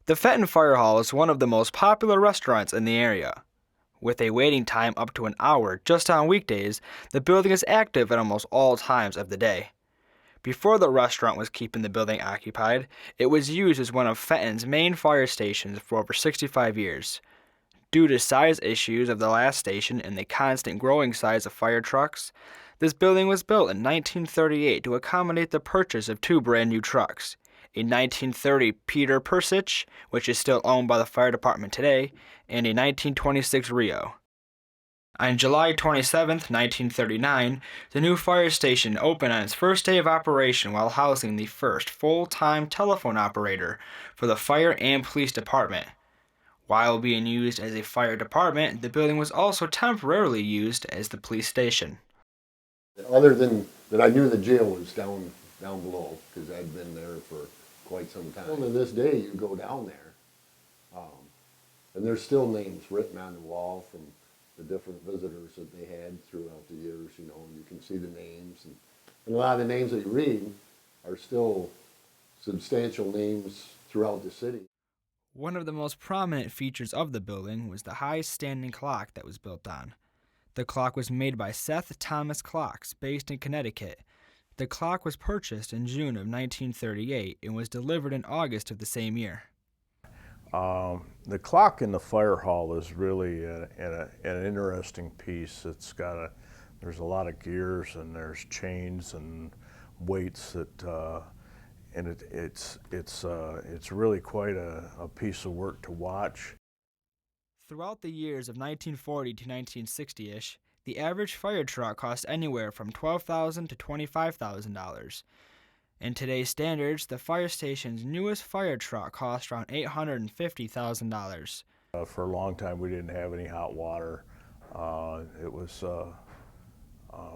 The Fenton Firehall is one of the most popular restaurants in the area. With a waiting time up to an hour just on weekdays, the building is active at almost all times of the day. Before the restaurant was keeping the building occupied, it was used as one of Fenton's main fire stations for over 65 years. Due to size issues of the last station and the constant growing size of fire trucks, this building was built in 1938 to accommodate the purchase of two brand new trucks, a 1930 Peter Persich, which is still owned by the fire department today, and a 1926 Rio. On July 27, 1939, the new fire station opened on its first day of operation while housing the first full-time telephone operator for the fire and police department. While being used as a fire department, the building was also temporarily used as the police station. Other than that, I knew the jail was down below because I'd been there for quite some time. Well, to this day, you go down there, and there's still names written on the wall from the different visitors that they had throughout the years. You know, you can see the names, and a lot of the names that you read are still substantial names throughout the city. One of the most prominent features of the building was the high standing clock that was built on. The clock was made by Seth Thomas Clocks, based in Connecticut. The clock was purchased in June of 1938 and was delivered in August of the same year. The clock in the fire hall is really an interesting piece. There's a lot of gears and there's chains and weights that, and it's really quite a piece of work to watch. Throughout the years of 1940 to 1960-ish, the average fire truck cost anywhere from $12,000 to $25,000. In today's standards, the fire station's newest fire truck cost around $850,000. For a long time, we didn't have any hot water.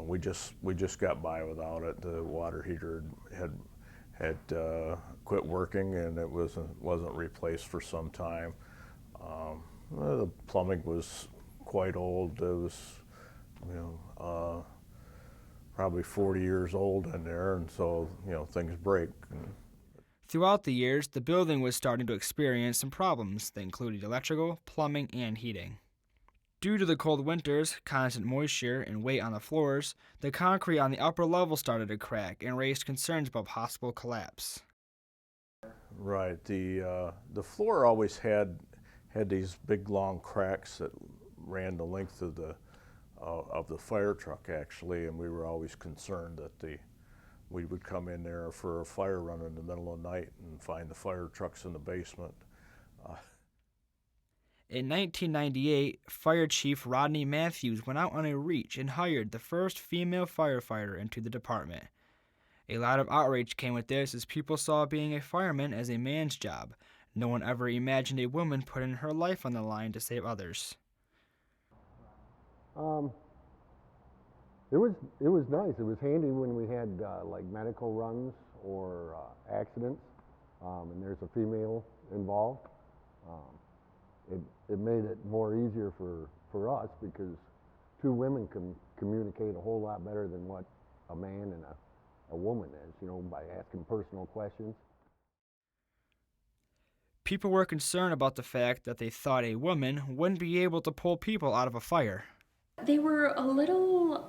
We just got by without it. The water heater had quit working, and it wasn't replaced for some time. The plumbing was quite old. It was, probably 40 years old in there, and so, things break. Throughout the years, the building was starting to experience some problems that included electrical, plumbing, and heating. Due to the cold winters, constant moisture, and weight on the floors, the concrete on the upper level started to crack and raised concerns about possible collapse. Right. The floor always had these big long cracks that ran the length of the fire truck, actually, and we were always concerned that we would come in there for a fire run in the middle of the night and find the fire trucks in the basement. In 1998, Fire Chief Rodney Matthews went out on a reach and hired the first female firefighter into the department. A lot of outrage came with this as people saw being a fireman as a man's job. No one ever imagined a woman putting her life on the line to save others. It was nice. It was handy when we had like medical runs or accidents, and there's a female involved. It made it more easier for us because two women can communicate a whole lot better than what a man and a woman is, by asking personal questions. People were concerned about the fact that they thought a woman wouldn't be able to pull people out of a fire. They were a little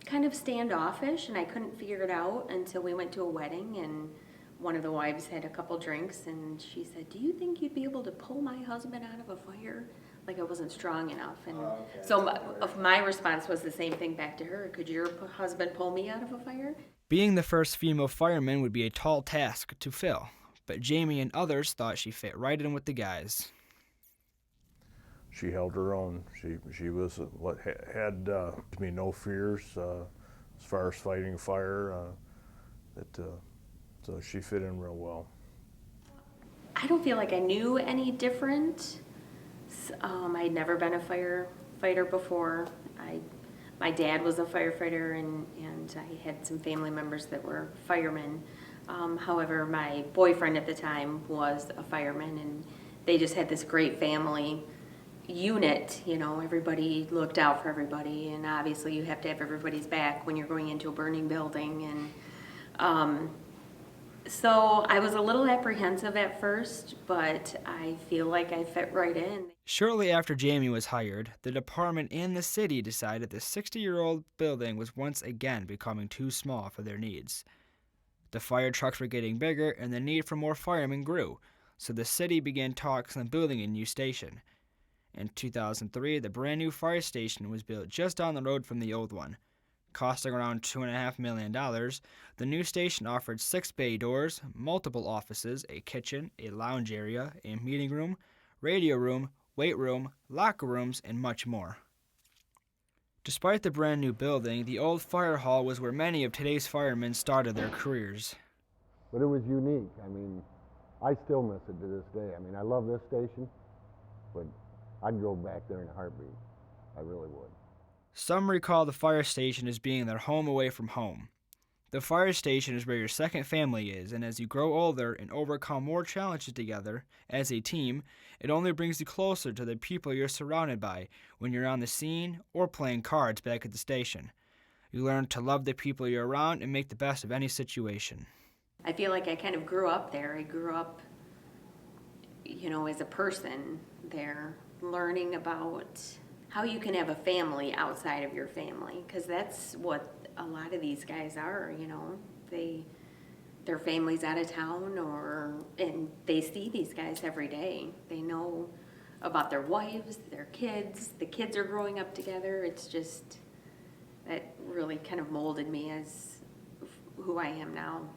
kind of standoffish, and I couldn't figure it out until we went to a wedding, and one of the wives had a couple drinks, and she said, "Do you think you'd be able to pull my husband out of a fire?" Like I wasn't strong enough. And so my response was the same thing back to her. "Could your husband pull me out of a fire?" Being the first female fireman would be a tall task to fill, but Jamie and others thought she fit right in with the guys. She held her own. She was what had me no fears as far as fighting fire. So she fit in real well. I don't feel like I knew any different. I'd never been a firefighter before. My dad was a firefighter, and I had some family members that were firemen. However, my boyfriend at the time was a fireman, and they just had this great family unit. Everybody looked out for everybody, and obviously you have to have everybody's back when you're going into a burning building. And So I was a little apprehensive at first, but I feel like I fit right in. Shortly after Jamie was hired, the department and the city decided the 60-year-old building was once again becoming too small for their needs. The fire trucks were getting bigger and the need for more firemen grew, so the city began talks on building a new station. In 2003, the brand new fire station was built just down the road from the old one. Costing around $2.5 million, the new station offered 6 bay doors, multiple offices, a kitchen, a lounge area, a meeting room, radio room, weight room, locker rooms, and much more. Despite the brand new building, the old fire hall was where many of today's firemen started their careers. But it was unique. I mean, I still miss it to this day. I mean, I love this station, but I'd go back there in a heartbeat. I really would. Some recall the fire station as being their home away from home. The fire station is where your second family is, and as you grow older and overcome more challenges together, as a team, it only brings you closer to the people you're surrounded by when you're on the scene or playing cards back at the station. You learn to love the people you're around and make the best of any situation. I feel like I kind of grew up there. I grew up, as a person there, learning about how you can have a family outside of your family, because that's what a lot of these guys are. Their family's out of town, and they see these guys every day. They know about their wives, their kids. The kids are growing up together. It's just that really kind of molded me as who I am now.